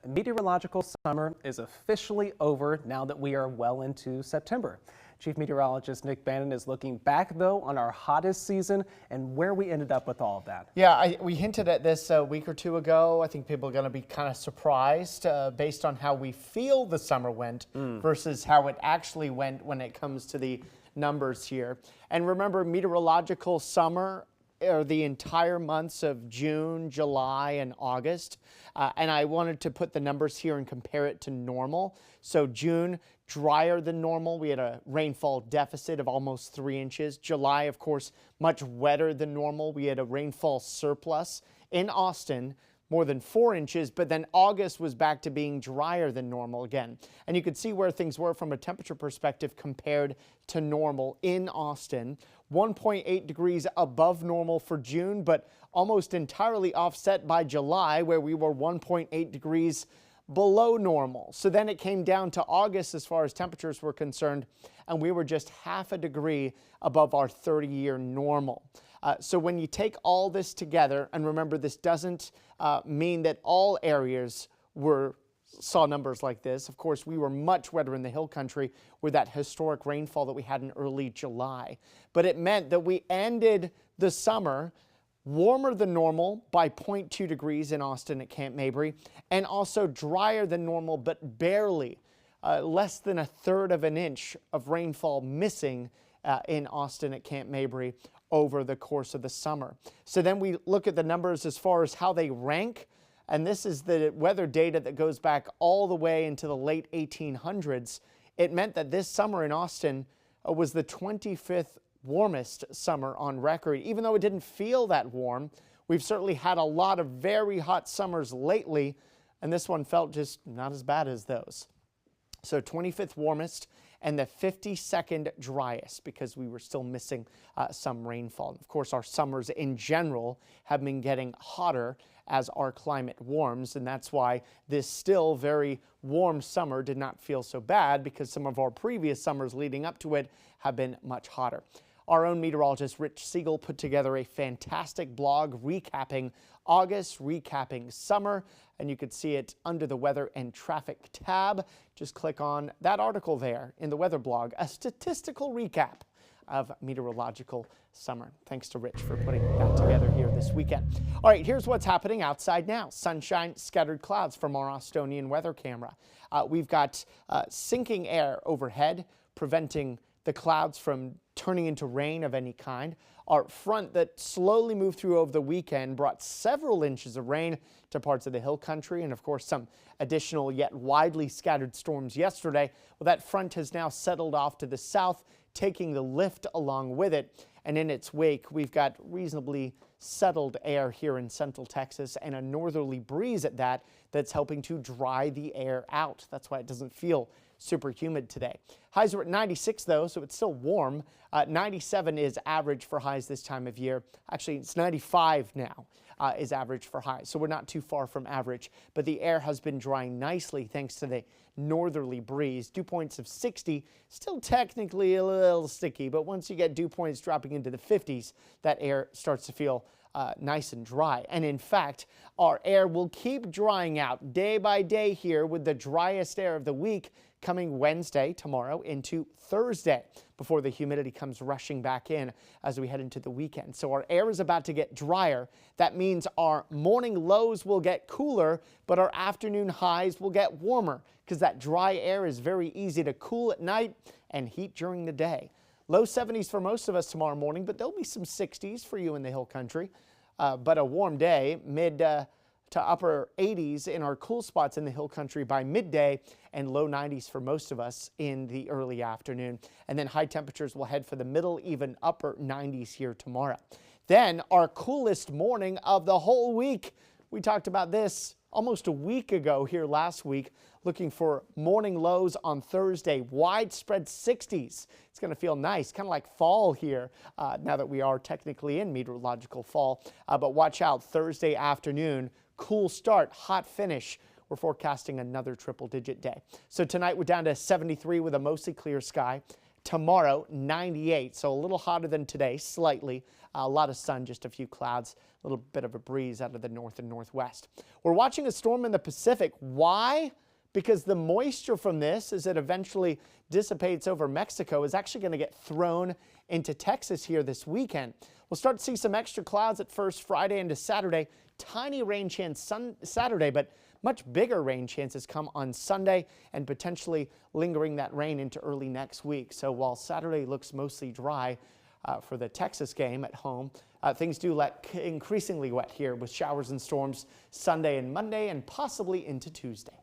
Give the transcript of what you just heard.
Meteorological summer is officially over now that we are well into September. Chief Meteorologist Nick Bannin is looking back, though, on our hottest season and where we ended up with all of that. Yeah, we hinted at this a week or two ago. I think people are going to be kind of surprised based on how we feel the summer went versus how it actually went when it comes to the numbers here. And remember, meteorological summer are the entire months of June, July, and August. And I wanted to put the numbers here and compare it to normal. So June, drier than normal. We had a rainfall deficit of almost 3 inches. July, of course, much wetter than normal. We had a rainfall surplus in Austin, more than 4 inches, but then August was back to being drier than normal again. And you could see where things were from a temperature perspective compared to normal in Austin. 1.8 degrees above normal for June, but almost entirely offset by July, where we were 1.8 degrees below normal. So then it came down to August as far as temperatures were concerned, and we were just half a degree above our 30-year normal. So when you take all this together, and remember, this doesn't mean that all areas saw numbers like this. Of course, we were much wetter in the hill country with that historic rainfall that we had in early July. But it meant that we ended the summer warmer than normal by 0.2 degrees in Austin at Camp Mabry, and also drier than normal, but barely, less than 1/3 of an inch of rainfall missing in Austin at Camp Mabry over the course of the summer. So then we look at the numbers as far as how they rank, and this is the weather data that goes back all the way into the late 1800s. It meant that this summer in Austin was the 25th warmest summer on record. Even though it didn't feel that warm, we've certainly had a lot of very hot summers lately, and this one felt just not as bad as those. So 25th warmest and the 52nd driest, because we were still missing some rainfall. And of course, our summers in general have been getting hotter as our climate warms, and that's why this still very warm summer did not feel so bad, because some of our previous summers leading up to it have been much hotter. Our own meteorologist Rich Siegel put together a fantastic blog recapping August, recapping summer, and you could see it under the weather and traffic tab. Just click on that article there in the weather blog, a statistical recap of meteorological summer. Thanks to Rich for putting that together here this weekend. All right, here's what's happening outside now. Sunshine, scattered clouds from our Austonian weather camera. We've got sinking air overhead, preventing the clouds from turning into rain of any kind. Our front that slowly moved through over the weekend brought several inches of rain to parts of the hill country, and of course some additional yet widely scattered storms yesterday. Well, that front has now settled off to the south, taking the lift along with it, and in its wake we've got reasonably settled air here in central Texas and a northerly breeze at that that's helping to dry the air out. That's why it doesn't feel super humid today. Highs are at 96 though, so it's still warm. 97 is average for highs this time of year. Actually, it's 95 now is average for highs, so we're not too far from average. But the air has been drying nicely thanks to the northerly breeze. Dew points of 60, still technically a little sticky, but once you get dew points dropping into the 50s, that air starts to feel nice and dry. And in fact, our air will keep drying out day by day here, with the driest air of the week coming Wednesday, tomorrow, into Thursday, before the humidity comes rushing back in as we head into the weekend. So our air is about to get drier. That means our morning lows will get cooler, but our afternoon highs will get warmer, because that dry air is very easy to cool at night and heat during the day. Low 70s for most of us tomorrow morning, but there'll be some 60s for you in the hill country. But a warm day, mid to upper 80s in our cool spots in the hill country by midday, and low 90s for most of us in the early afternoon. And then high temperatures will head for the middle, even upper 90s here tomorrow. Then our coolest morning of the whole week. We talked about this almost a week ago here last week, looking for morning lows on Thursday, widespread 60s. It's going to feel nice, kind of like fall here now that we are technically in meteorological fall. But watch out, Thursday afternoon, cool start, hot finish. We're forecasting another triple-digit day. So tonight we're down to 73 with a mostly clear sky. Tomorrow, 98, so a little hotter than today, slightly. A lot of sun, just a few clouds, a little bit of a breeze out of the north and northwest. We're watching a storm in the Pacific. Why? Because the moisture from this, as it eventually dissipates over Mexico, is actually going to get thrown into Texas here this weekend. We'll start to see some extra clouds at first Friday into Saturday. Tiny rain chance Saturday, but much bigger rain chances come on Sunday and potentially lingering that rain into early next week. So while Saturday looks mostly dry for the Texas game at home, things do look increasingly wet here with showers and storms Sunday and Monday and possibly into Tuesday.